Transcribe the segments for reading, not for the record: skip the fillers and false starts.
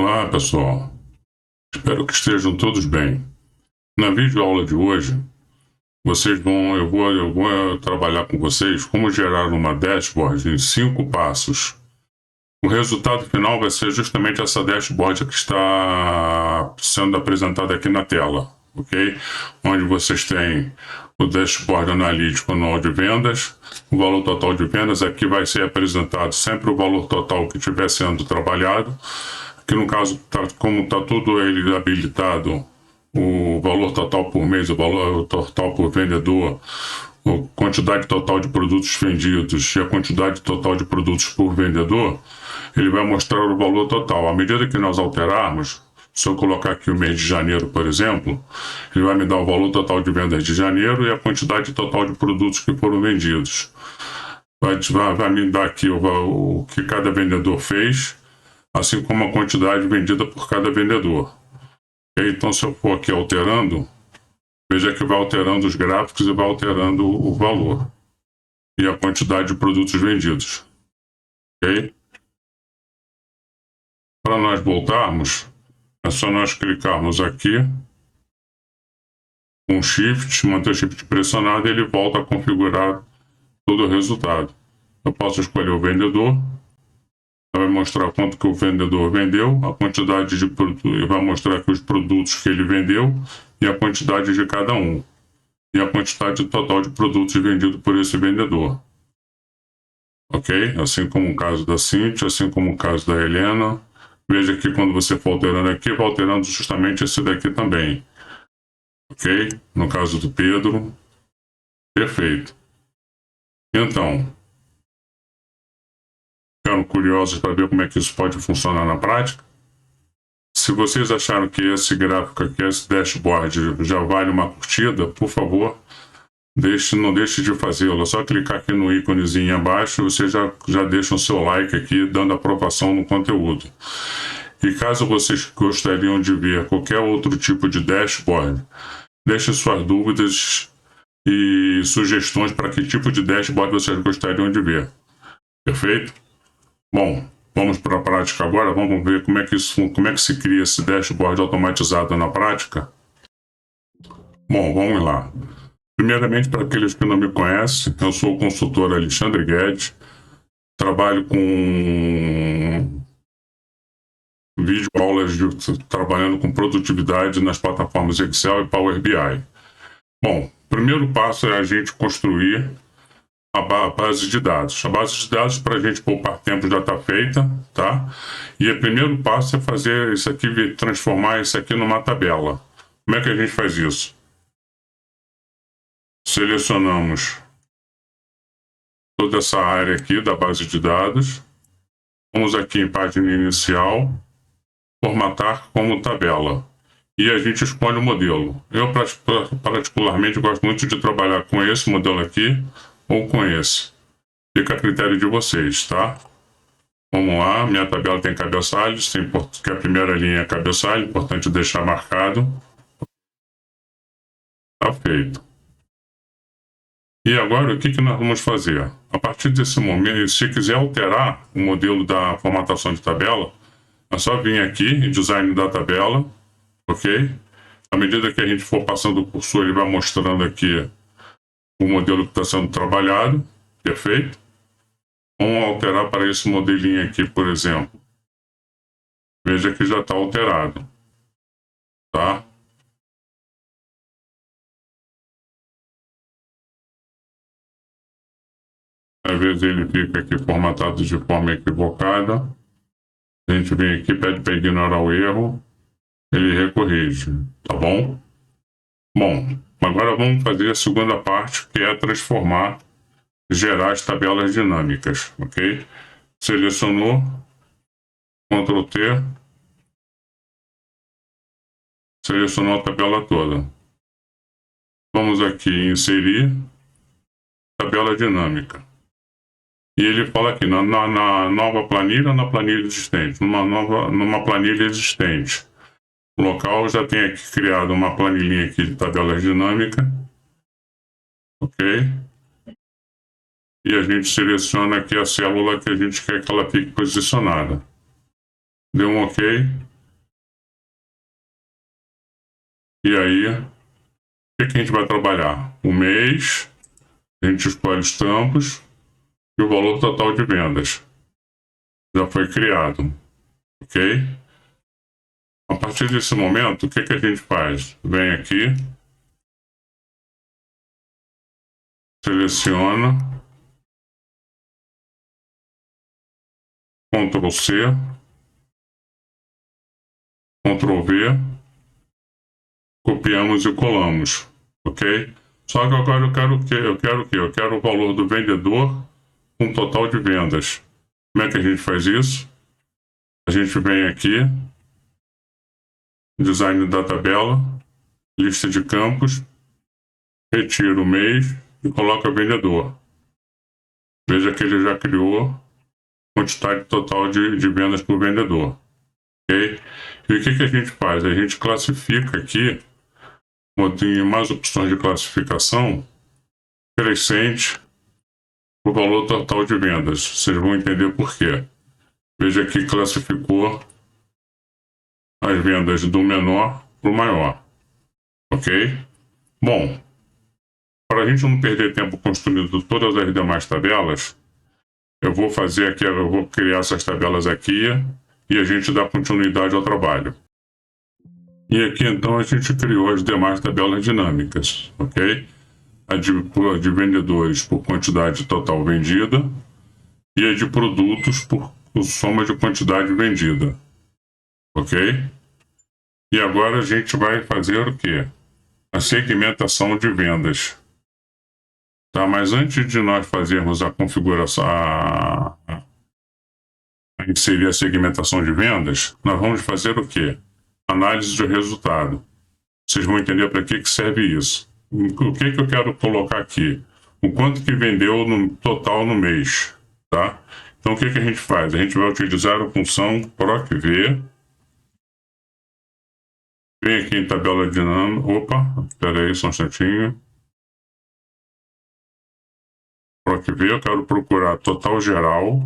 Olá, pessoal. Espero que estejam todos bem. Na videoaula de hoje, eu vou trabalhar com vocês como gerar uma dashboard em 5 passos. O resultado final vai ser justamente essa dashboard que está sendo apresentada aqui na tela, ok? Onde vocês têm o dashboard analítico anual de vendas, o valor total de vendas. Aqui vai ser apresentado sempre o valor total que estiver sendo trabalhado. Aqui no caso, como está tudo ele habilitado, o valor total por mês, o valor total por vendedor, a quantidade total de produtos vendidos e a quantidade total de produtos por vendedor, ele vai mostrar o valor total. À medida que nós alterarmos, se eu colocar aqui o mês de janeiro, por exemplo, ele vai me dar o valor total de vendas de janeiro e a quantidade total de produtos que foram vendidos. Vai me dar aqui o que cada vendedor fez, assim como a quantidade vendida por cada vendedor. Então, se eu for aqui alterando, veja que vai alterando os gráficos e vai alterando o valor e a quantidade de produtos vendidos. Ok? Para nós voltarmos, é só nós clicarmos aqui com Shift, manter o Shift pressionado e ele volta a configurar todo o resultado. Eu posso escolher o vendedor, vai mostrar quanto que o vendedor vendeu, a quantidade de produtos, vai mostrar aqui os produtos que ele vendeu e a quantidade de cada um, e a quantidade total de produtos vendidos por esse vendedor. Ok? Assim como o caso da Cintia, assim como o caso da Helena. Veja que quando você for alterando aqui, vai alterando justamente esse daqui também. Ok? No caso do Pedro. Perfeito. Então, ficaram curiosos para ver como é que isso pode funcionar na prática? Se vocês acharam que esse gráfico aqui, esse dashboard, já vale uma curtida, por favor, não deixe de fazê-lo. É só clicar aqui no íconezinho abaixo, vocês já deixam o seu like aqui, dando aprovação no conteúdo. E caso vocês gostariam de ver qualquer outro tipo de dashboard, deixe suas dúvidas e sugestões para que tipo de dashboard vocês gostariam de ver. Perfeito? Bom, vamos para a prática agora. Vamos ver como é que se cria esse dashboard automatizado na prática. Bom, vamos lá. Primeiramente, para aqueles que não me conhecem, eu sou o consultor Alexandre Guedes, trabalho com videoaulas trabalhando com produtividade nas plataformas Excel e Power BI. Bom, o primeiro passo é a gente construir a base de dados. A base de dados, para a gente poupar tempo, já está feita, tá? E o primeiro passo é fazer isso aqui, transformar isso aqui numa tabela. Como é que a gente faz isso? Selecionamos toda essa área aqui da base de dados. Vamos aqui em página inicial, formatar como tabela. E a gente escolhe o modelo. Eu, particularmente, gosto muito de trabalhar com esse modelo aqui ou com esse. Fica a critério de vocês, tá? Vamos lá, minha tabela tem cabeçalhos, que a primeira linha é cabeçalho, importante deixar marcado. Tá feito. E agora, o que nós vamos fazer? A partir desse momento, se quiser alterar o modelo da formatação de tabela, é só vir aqui em Design da tabela, ok? À medida que a gente for passando o cursor, ele vai mostrando aqui o modelo que está sendo trabalhado, perfeito? Vamos alterar para esse modelinho aqui, por exemplo. Veja que já está alterado, tá? Às vezes ele fica aqui formatado de forma equivocada. A gente vem aqui, pede para ignorar o erro, ele recorrige, tá bom? Bom, agora vamos fazer a segunda parte, que é transformar, gerar as tabelas dinâmicas, ok? Selecionou, Ctrl T, selecionou a tabela toda. Vamos aqui em inserir tabela dinâmica. E ele fala aqui, na nova planilha ou na planilha existente? Numa planilha existente. O local já tem aqui criado uma planilhinha aqui de tabela dinâmica. Ok? E a gente seleciona aqui a célula que a gente quer que ela fique posicionada. Deu um ok. E aí, o que a gente vai trabalhar? O mês, a gente escolhe os campos e o valor total de vendas. Já foi criado, ok? A partir desse momento, o que a gente faz? Vem aqui, seleciona, Ctrl C, Ctrl V, copiamos e colamos, ok? Só que agora eu quero o quê? Eu quero o quê? Eu quero o valor do vendedor com total de vendas. Como é que a gente faz isso? A gente vem aqui, design da tabela, lista de campos, retira o mês e coloca vendedor. Veja que ele já criou quantidade total de vendas por vendedor. Ok? E o que a gente faz? A gente classifica aqui, tem mais opções de classificação, crescente, o valor total de vendas. Vocês vão entender por quê. Veja que classificou as vendas do menor para o maior. Ok? Bom, para a gente não perder tempo construindo todas as demais tabelas, eu vou fazer aqui, eu vou criar essas tabelas aqui e a gente dá continuidade ao trabalho. E aqui então a gente criou as demais tabelas dinâmicas, ok? A de vendedores por quantidade total vendida e a de produtos por soma de quantidade vendida, ok? E agora a gente vai fazer o quê? A segmentação de vendas. Tá? Mas antes de nós fazermos a configuração, a inserir a segmentação de vendas, nós vamos fazer o quê? Análise de resultado. Vocês vão entender para que serve isso. O que eu quero colocar aqui? O quanto que vendeu no total no mês, tá? Então o que a gente faz? A gente vai utilizar a função PROC-V. Vem aqui em tabela dinâmica. Opa, espera aí só um instantinho. PROC-V, eu quero procurar total geral,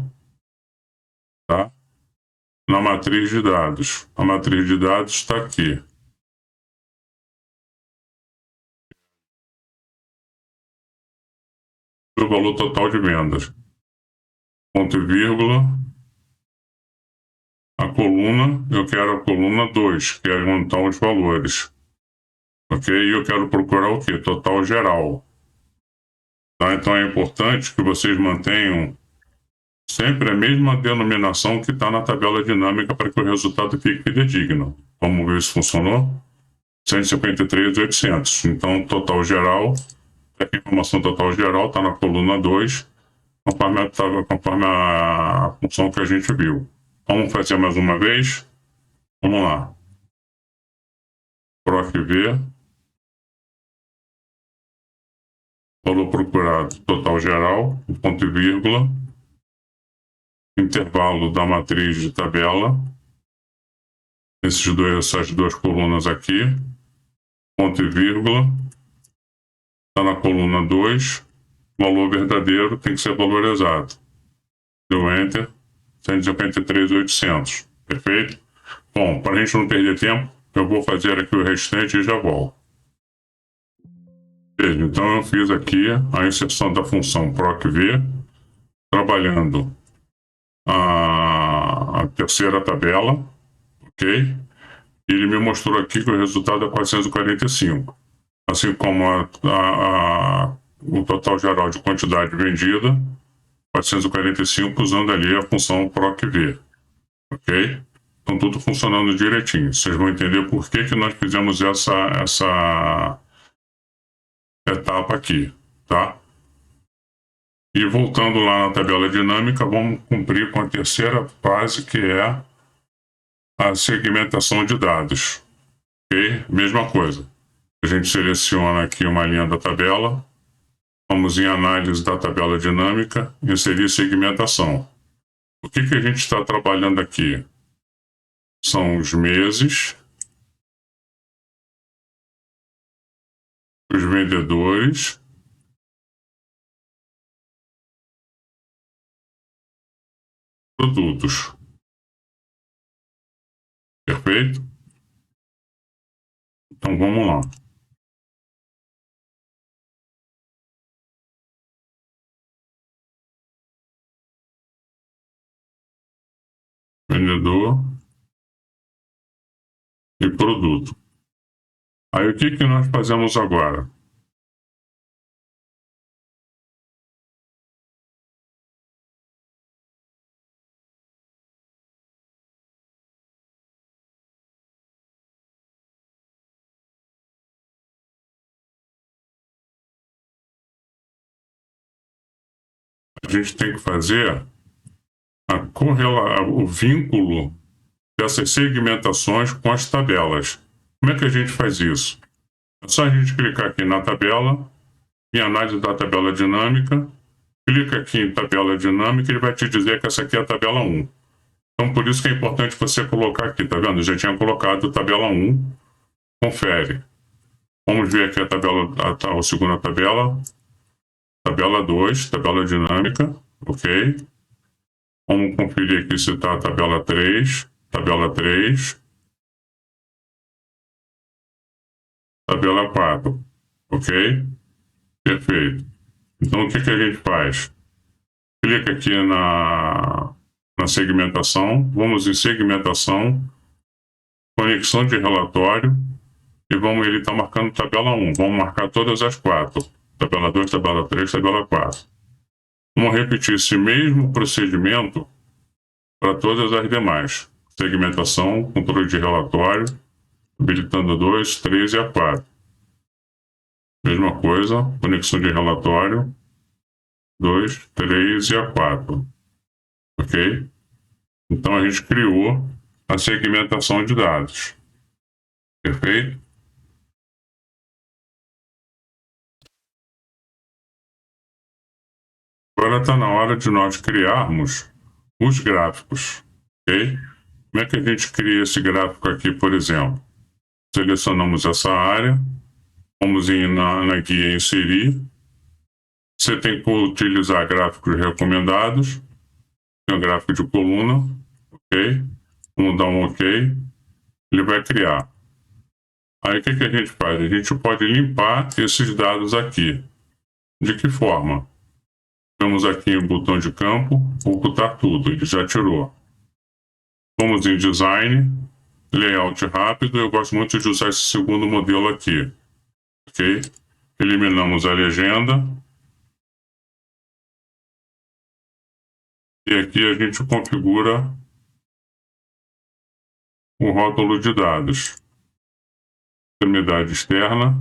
tá? Na matriz de dados. A matriz de dados está aqui. O valor total de vendas. Ponto e vírgula. A coluna, eu quero a coluna 2, que é montar os valores. Ok? E eu quero procurar o quê? Total geral. Tá? Então é importante que vocês mantenham sempre a mesma denominação que está na tabela dinâmica para que o resultado fique fidedigno. Vamos ver se funcionou? 153.800. Então, total geral, a informação total geral está na coluna 2, conforme a função que a gente viu. Vamos fazer mais uma vez? Vamos lá. PROC-V, valor procurado, total geral, ponto e vírgula, intervalo da matriz de tabela, essas duas colunas aqui, ponto e vírgula, está na coluna 2, valor verdadeiro tem que ser valorizado. Deu Enter, 153.800, perfeito? Bom, para a gente não perder tempo, eu vou fazer aqui o restante e já volto. Veja, então eu fiz aqui a inserção da função PROC-V, trabalhando a terceira tabela, ok? E ele me mostrou aqui que o resultado é 445, assim como o total geral de quantidade vendida, 445, usando ali a função PROC-V, ok? Então tudo funcionando direitinho. Vocês vão entender por que nós fizemos essa etapa aqui, tá? E voltando lá na tabela dinâmica, vamos cumprir com a terceira fase, que é a segmentação de dados. Ok? Mesma coisa. A gente seleciona aqui uma linha da tabela, vamos em análise da tabela dinâmica, inserir segmentação. O que a gente está trabalhando aqui? São os meses, os vendedores, produtos. Perfeito? Então vamos lá. Vendedor e produto. Aí o que nós fazemos agora? A gente tem que fazer o vínculo dessas segmentações com as tabelas. Como é que a gente faz isso? É só a gente clicar aqui na tabela, em análise da tabela dinâmica, clica aqui em tabela dinâmica e ele vai te dizer que essa aqui é a tabela 1. Então, por isso que é importante você colocar aqui, tá vendo? Eu já tinha colocado tabela 1, confere. Vamos ver aqui a tabela, a segunda tabela, tabela 2, tabela dinâmica, ok? Vamos conferir aqui se está a tabela 3, tabela 3, tabela 4, ok? Perfeito. Então, o que a gente faz? Clica aqui na segmentação, vamos em segmentação, conexão de relatório, e ele está marcando tabela 1. Vamos marcar todas as 4. Tabela 2, tabela 3, tabela 4. Vamos repetir esse mesmo procedimento para todas as demais. Segmentação, controle de relatório, habilitando 2, 3 e a 4. Mesma coisa, conexão de relatório, 2, 3 e a 4. Ok? Então a gente criou a segmentação de dados. Perfeito? Agora está na hora de nós criarmos os gráficos. Ok? Como é que a gente cria esse gráfico aqui, por exemplo? Selecionamos essa área, vamos na guia inserir. Você tem que utilizar gráficos recomendados. Tem um gráfico de coluna, ok? Vamos dar um ok. Ele vai criar. Aí o que a gente faz? A gente pode limpar esses dados aqui. De que forma? Temos aqui o botão de campo, ocultar tudo, ele já tirou. Vamos em design, layout rápido, eu gosto muito de usar esse segundo modelo aqui. Ok? Eliminamos a legenda. E aqui a gente configura o rótulo de dados. Extremidade externa,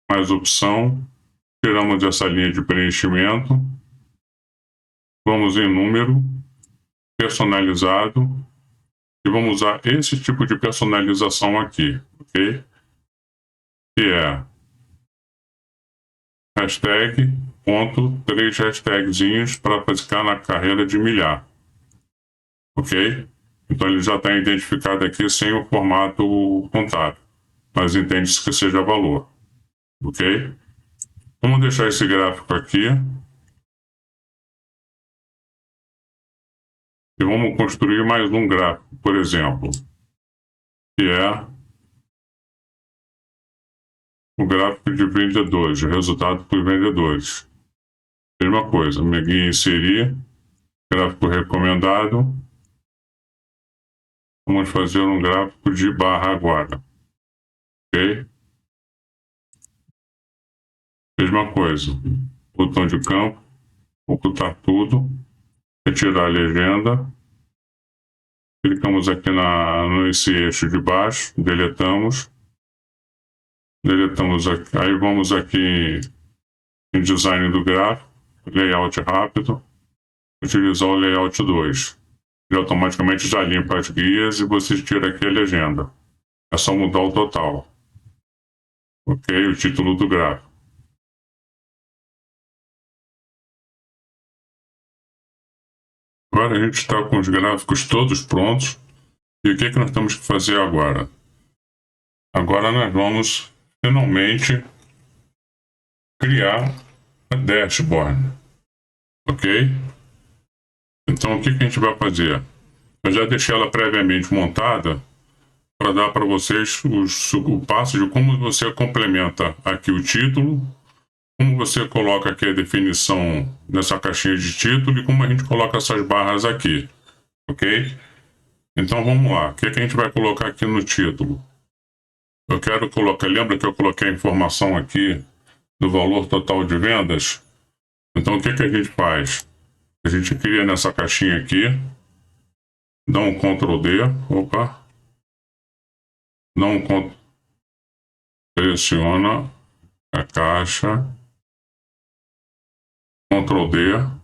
mais opção, tiramos essa linha de preenchimento, vamos em número, personalizado, e vamos usar esse tipo de personalização aqui, ok? Que é hashtag, ponto, 3 hashtagzinhos para ficar na carreira de milhar, ok? Então ele já está identificado aqui sem o formato contábil, mas entende-se que seja valor, ok? Vamos deixar esse gráfico aqui. E vamos construir mais um gráfico, por exemplo, que é o gráfico de vendedores, o resultado por vendedores. Mesma coisa, me guia inserir, gráfico recomendado. Vamos fazer um gráfico de barra agora. Ok? Mesma coisa, botão de campo, ocultar tudo, retirar a legenda. Clicamos aqui nesse eixo de baixo, deletamos aqui, aí vamos aqui em design do gráfico, layout rápido, utilizar o layout 2. Ele automaticamente já limpa as guias e você tira aqui a legenda. É só mudar o total. Ok? O título do gráfico. Agora a gente está com os gráficos todos prontos. E o que nós temos que fazer agora? Agora nós vamos finalmente criar a dashboard. Ok? Então o que a gente vai fazer? Eu já deixei ela previamente montada para dar para vocês o passo de como você complementa aqui o título, como você coloca aqui a definição nessa caixinha de título e como a gente coloca essas barras aqui, ok? Então vamos lá, o que a gente vai colocar aqui no título? Eu quero colocar, lembra que eu coloquei a informação aqui do valor total de vendas? Então o que a gente faz? A gente cria nessa caixinha aqui, dá um Ctrl D, dá um Ctrl, seleciona a caixa, Ctrl D,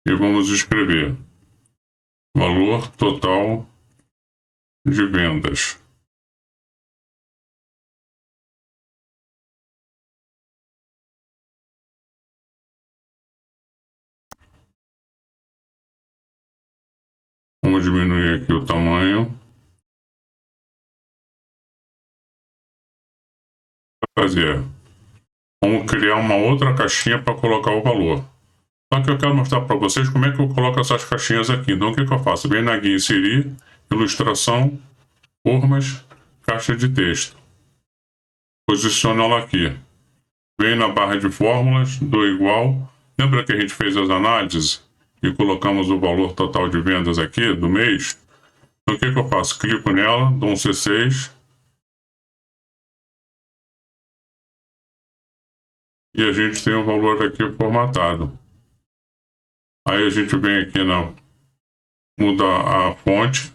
e vamos escrever valor total de vendas. Vamos diminuir aqui o tamanho. Fazer. Vamos criar uma outra caixinha para colocar o valor. Só que eu quero mostrar para vocês como é que eu coloco essas caixinhas aqui. Então o que eu faço? Vem na guia inserir, ilustração, formas, caixa de texto. Posiciono ela aqui. Vem na barra de fórmulas, dou igual. Lembra que a gente fez as análises e colocamos o valor total de vendas aqui do mês? Então o que eu faço? Clico nela, dou um C6. E a gente tem o valor aqui formatado. Aí a gente vem aqui muda a fonte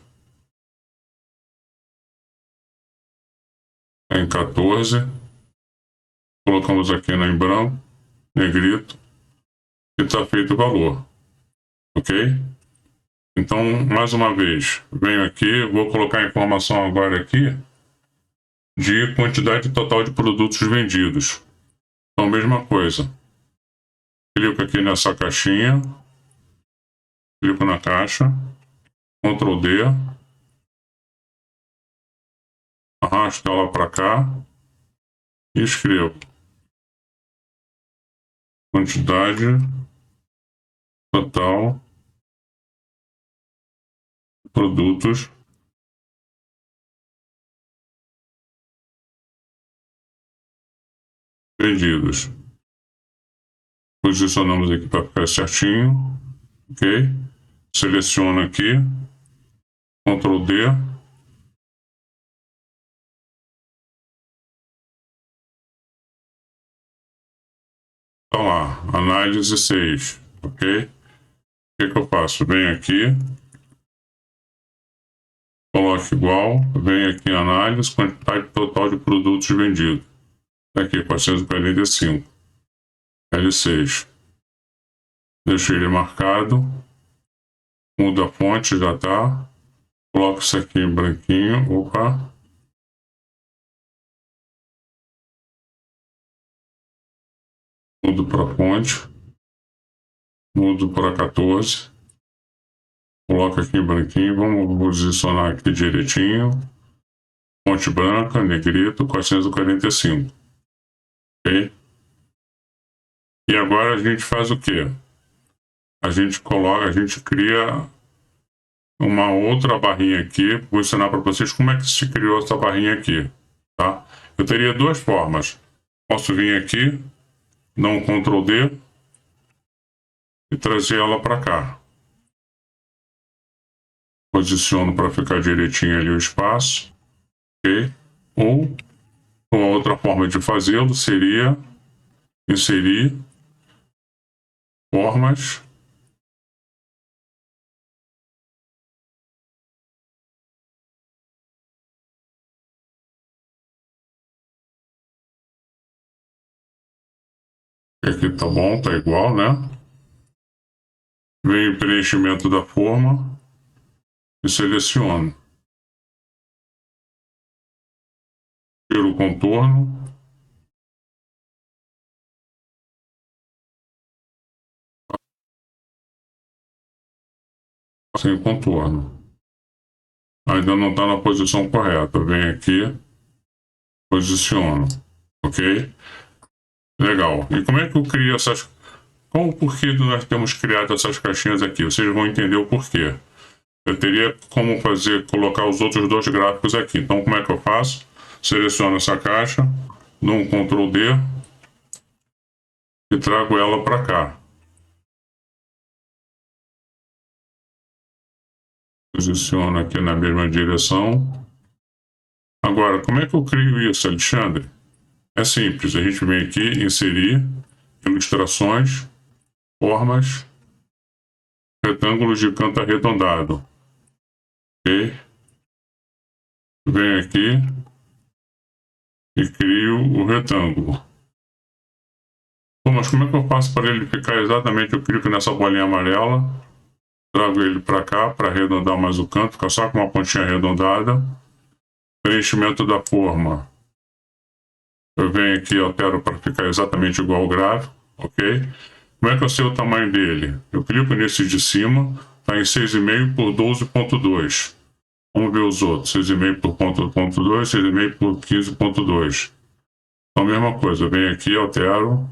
em 14, colocamos aqui em branco, negrito, e está feito o valor, ok? Então, mais uma vez, venho aqui, vou colocar a informação agora aqui de quantidade total de produtos vendidos. Então, mesma coisa, clico aqui nessa caixinha, clico na caixa, Ctrl D, arrasto ela para cá e escrevo quantidade total de produtos vendidos. Posicionamos aqui para ficar certinho, ok? Seleciono aqui, Ctrl D, então lá, análise 6, ok? O que eu faço? Venho aqui, coloco igual, venho aqui em análise, quantidade total de produtos vendidos. Aqui, 445. L6. Deixo ele marcado. Mudo a fonte, já tá. Coloco isso aqui em branquinho. Opa. Mudo para fonte. Mudo para 14. Coloco aqui em branquinho. Vamos posicionar aqui direitinho. Fonte branca, negrito, 445. Ok? E agora a gente faz o quê? A gente cria uma outra barrinha aqui. Vou ensinar para vocês como é que se criou essa barrinha aqui, tá? Eu teria duas formas. Posso vir aqui, dar um Ctrl D e trazer ela para cá. Posiciono para ficar direitinho ali o espaço, ok? Ou a outra forma de fazê-lo seria inserir formas, aqui tá bom, tá igual, né? Venho em preenchimento da forma e seleciono. Tiro o contorno. Sem contorno. Ainda não está na posição correta. Venho aqui, posiciono. Ok? Legal. E como é que eu crio essas... Qual o porquê de nós termos criado essas caixinhas aqui? Vocês vão entender o porquê. Eu teria como colocar os outros dois gráficos aqui. Então, como é que eu faço? Seleciono essa caixa, dou um Ctrl D e trago ela para cá. Posiciono aqui na mesma direção. Agora, como é que eu crio isso, Alexandre? É simples, a gente vem aqui, inserir, ilustrações, formas, retângulos de canto arredondado. Ok? Venho aqui e crio o retângulo. Bom, mas como é que eu faço para ele ficar exatamente? Eu clico nessa bolinha amarela, trago ele para cá para arredondar mais o canto, fica só com uma pontinha arredondada. Preenchimento da forma. Eu venho aqui e altero para ficar exatamente igual ao gráfico, ok? Como é que eu sei o tamanho dele? Eu clico nesse de cima, está em 6,5 por 12,2. Vamos ver os outros. 6,5 por 0,2, 6,5 por 15,2. Então, a mesma coisa. Eu venho aqui e altero.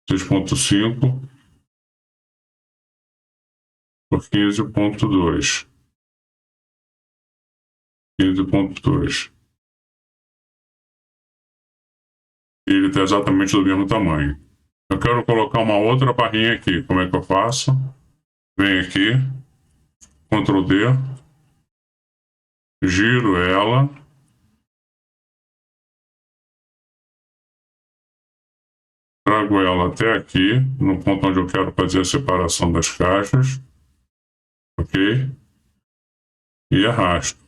6,5 por 15,2. 15,2. E ele está exatamente do mesmo tamanho. Eu quero colocar uma outra barrinha aqui. Como é que eu faço? Venho aqui, Ctrl D, giro ela, trago ela até aqui, no ponto onde eu quero fazer a separação das caixas, ok? E arrasto.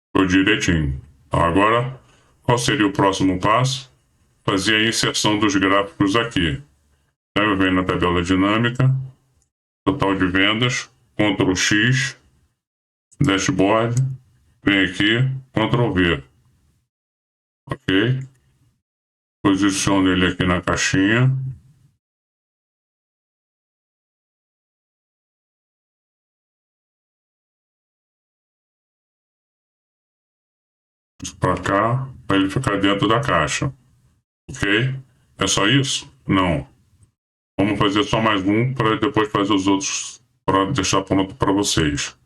Ficou direitinho. Então, agora, qual seria o próximo passo? Fazer a inserção dos gráficos aqui. Então, eu venho na tabela dinâmica, total de vendas, Ctrl X, dashboard, venho aqui, Ctrl V. Ok? Posiciono ele aqui na caixinha. Para cá, para ele ficar dentro da caixa. Ok? É só isso? Não. Vamos fazer só mais um para depois fazer os outros para deixar pronto para vocês.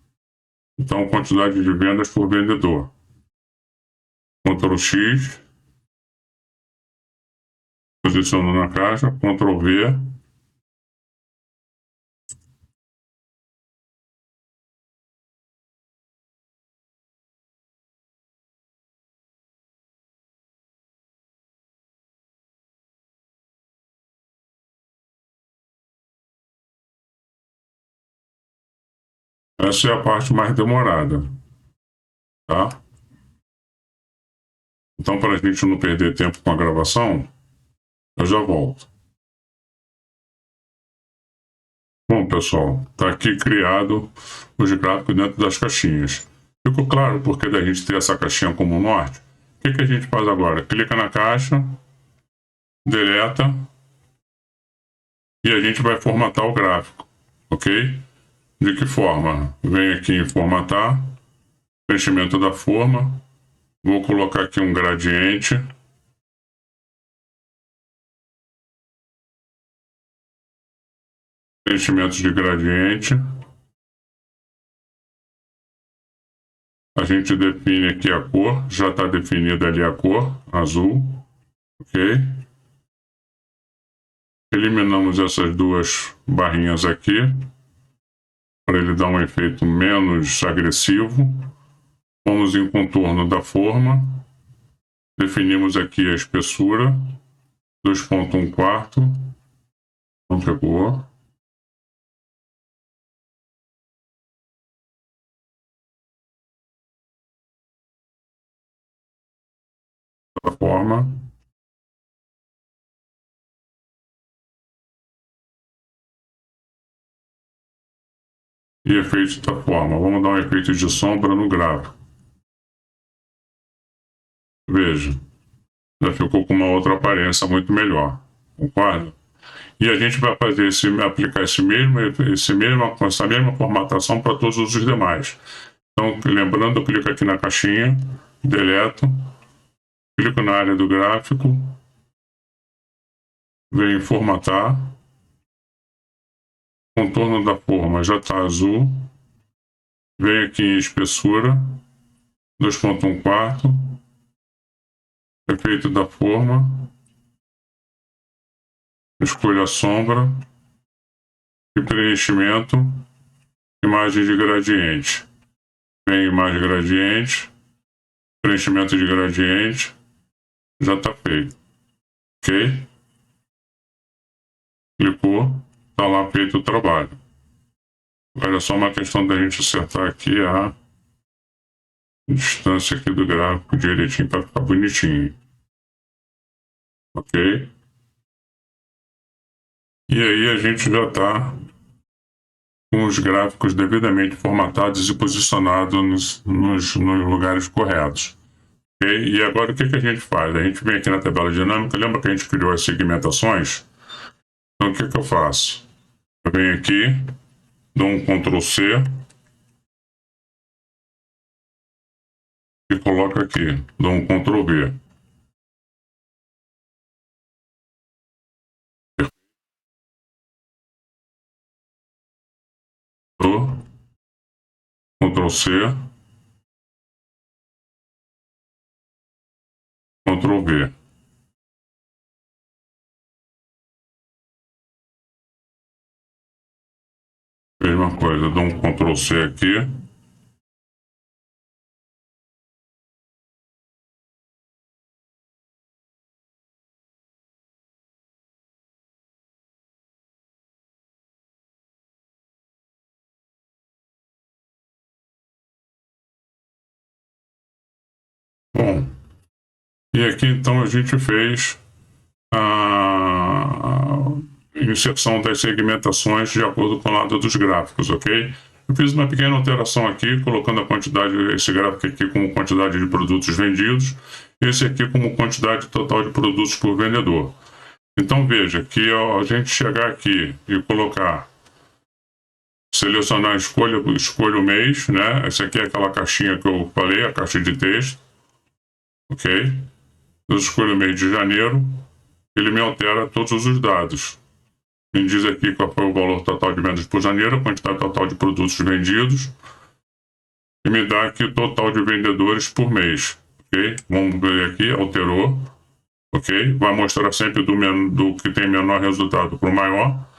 Então, quantidade de vendas por vendedor. Ctrl X. Posiciono na caixa. Ctrl V. Essa é a parte mais demorada. Tá? Então, para a gente não perder tempo com a gravação, eu já volto. Bom, pessoal, está aqui criado os gráficos dentro das caixinhas. Ficou claro porque da gente ter essa caixinha como norte? O que a gente faz agora? Clica na caixa, deleta e a gente vai formatar o gráfico, ok? De que forma? Venho aqui em formatar, preenchimento da forma, vou colocar aqui um gradiente. Preenchimentos de gradiente. A gente define aqui a cor, já está definida ali a cor, azul, ok? Eliminamos essas duas barrinhas aqui, para ele dar um efeito menos agressivo. Vamos em contorno da forma, definimos aqui a espessura, 2,1/4, não pegou. Da forma. E efeitos da forma. Vamos dar um efeito de sombra no gráfico. Veja, já ficou com uma outra aparência muito melhor. Concorda? E a gente vai fazer aplicar essa mesma formatação para todos os demais. Então, lembrando, eu clico aqui na caixinha, deleto, clico na área do gráfico, venho em formatar, contorno da forma já está azul, venho aqui em espessura, 2.1/4, efeito da forma, escolho a sombra e preenchimento, imagem de gradiente. Vem imagem gradiente, preenchimento de gradiente, já está feito. Ok? Clicou, está lá feito o trabalho. Agora é só uma questão da gente acertar aqui a distância aqui do gráfico direitinho para ficar bonitinho. Ok? E aí a gente já está com os gráficos devidamente formatados e posicionados nos lugares corretos. Okay? E agora o que a gente faz? A gente vem aqui na tabela dinâmica, lembra que a gente criou as segmentações? Então o que eu faço? Eu venho aqui, dou um Ctrl C e coloco aqui, dou um Ctrl V. Ctrl C, Ctrl V. Mesma coisa, dou um Ctrl C aqui. Bom, e aqui então a gente fez a inserção das segmentações de acordo com o lado dos gráficos, ok? Eu fiz uma pequena alteração aqui, colocando a quantidade, esse gráfico aqui como quantidade de produtos vendidos, esse aqui como quantidade total de produtos por vendedor. Então veja que ao a gente chegar aqui e colocar, selecionar escolha o mês, né? Essa aqui é aquela caixinha que eu falei, a caixa de texto, ok? Eu escolho o mês de janeiro, ele me altera todos os dados. Me diz aqui qual foi o valor total de vendas por janeiro, a quantidade total de produtos vendidos, e me dá aqui o total de vendedores por mês, ok? Vamos ver aqui, alterou, ok? Vai mostrar sempre do que tem menor resultado para o maior,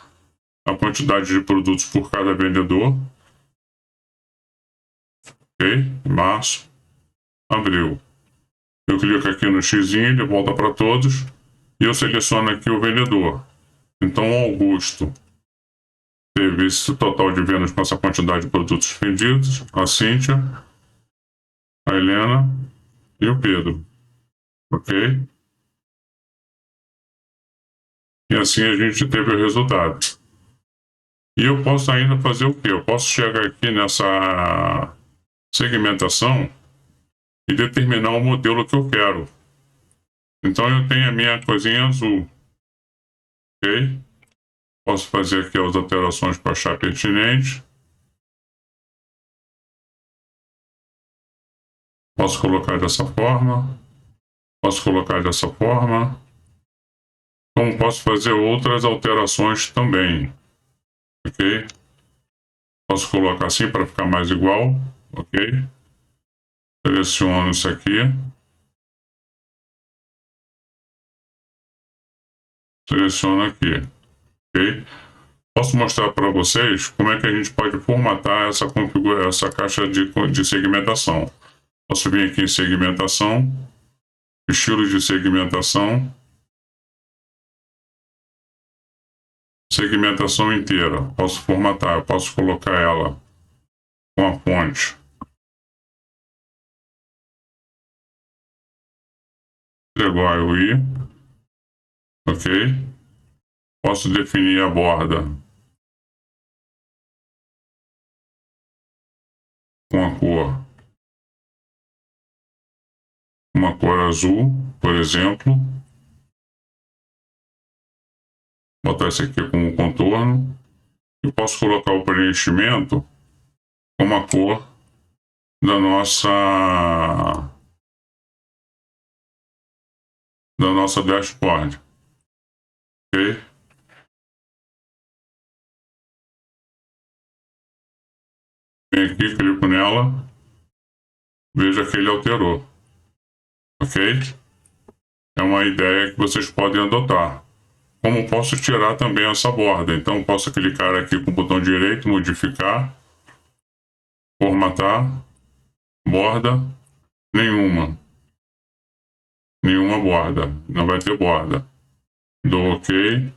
a quantidade de produtos por cada vendedor, ok? Março, abril. Eu clico aqui no X, ele volta para todos, e eu seleciono aqui o vendedor. Então, o Augusto teve esse total de vendas com essa quantidade de produtos vendidos, a Cíntia, a Helena e o Pedro, ok? E assim a gente teve o resultado. E eu posso ainda fazer o quê? Eu posso chegar aqui nessa segmentação e determinar o modelo que eu quero. Então eu tenho a minha coisinha azul, ok? Posso fazer aqui as alterações para achar pertinente. Posso colocar dessa forma. Posso colocar dessa forma. Como posso fazer outras alterações também, ok? Posso colocar assim para ficar mais igual, ok? Seleciono isso aqui. Seleciono aqui, ok? Posso mostrar para vocês como é que a gente pode formatar essa caixa de segmentação. Posso vir aqui em segmentação, estilos de segmentação, segmentação inteira. Posso formatar, posso colocar ela com a fonte Gregório I, ok? Posso definir a borda com a cor, uma cor azul, por exemplo. botar esse aqui como contorno. E posso colocar o preenchimento como a cor da nossa dashboard. Ok? Venho aqui, clico nela, veja que ele alterou. Ok? É uma ideia que vocês podem adotar. Como posso tirar também essa borda? Então posso clicar aqui com o botão direito, modificar, formatar, borda, nenhuma borda, não vai ter borda. Dou OK.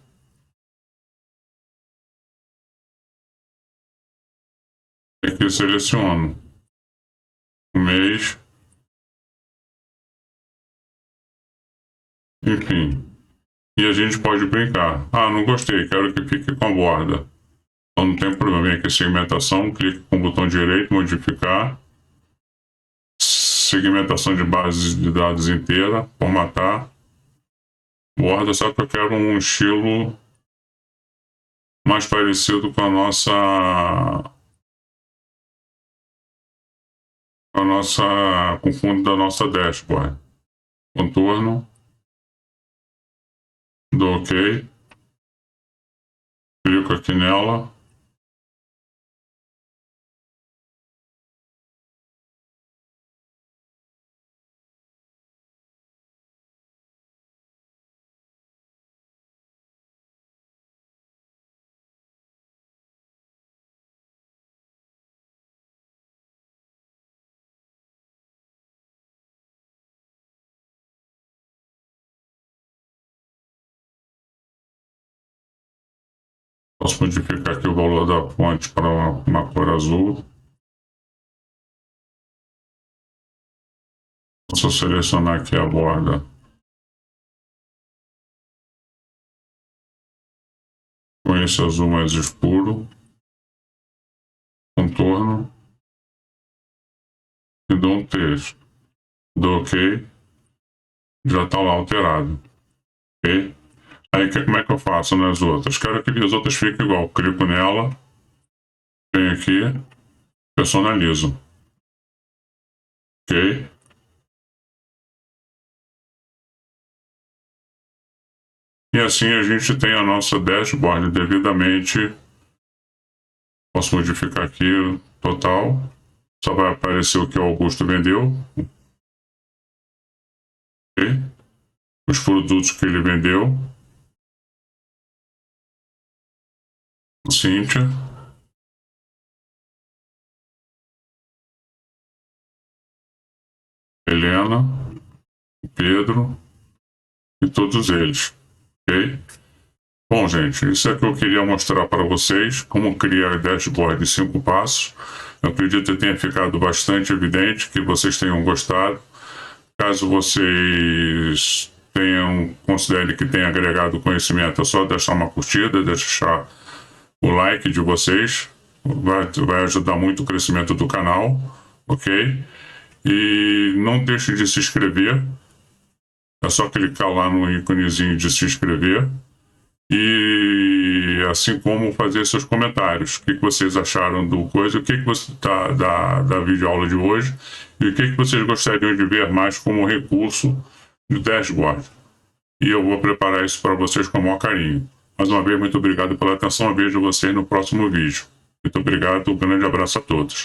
Aqui seleciono o mês, enfim. E a gente pode brincar. Ah, não gostei, quero que fique com a borda. Então não tem problema, vem aqui segmentação, clique com o botão direito, modificar, segmentação de base de dados inteira, formatar, borda, só que eu quero um estilo mais parecido com com o fundo da nossa dashboard. Contorno, dou OK, clico aqui nela, posso modificar aqui o valor da fonte para uma cor azul. Posso selecionar aqui a borda. Com esse azul mais escuro. Contorno. E dou um texto. Dou OK. Já está lá alterado. Ok? Aí como é que eu faço nas outras? Quero que as outras fiquem igual. Clico nela. Venho aqui. Personalizo. Ok? E assim a gente tem a nossa dashboard devidamente. Posso modificar aqui o total. Só vai aparecer o que o Augusto vendeu. Okay? Os produtos que ele vendeu. Cíntia. Helena. Pedro. E todos eles. Ok? Bom, gente, isso é que eu queria mostrar para vocês, como criar dashboard em 5 passos. Eu acredito que tenha ficado bastante evidente, que vocês tenham gostado. Caso vocês considerem que tenha agregado conhecimento, é só deixar uma curtida, deixar o like de vocês. Vai ajudar muito o crescimento do canal, ok? E não deixe de se inscrever. É só clicar lá no íconezinho de se inscrever. E assim como fazer seus comentários. O que vocês acharam do coisa, o que você da videoaula de hoje e o que vocês gostariam de ver mais como recurso do dashboard. E eu vou preparar isso para vocês com o maior carinho. Mais uma vez, muito obrigado pela atenção. Eu vejo vocês no próximo vídeo. Muito obrigado, um grande abraço a todos.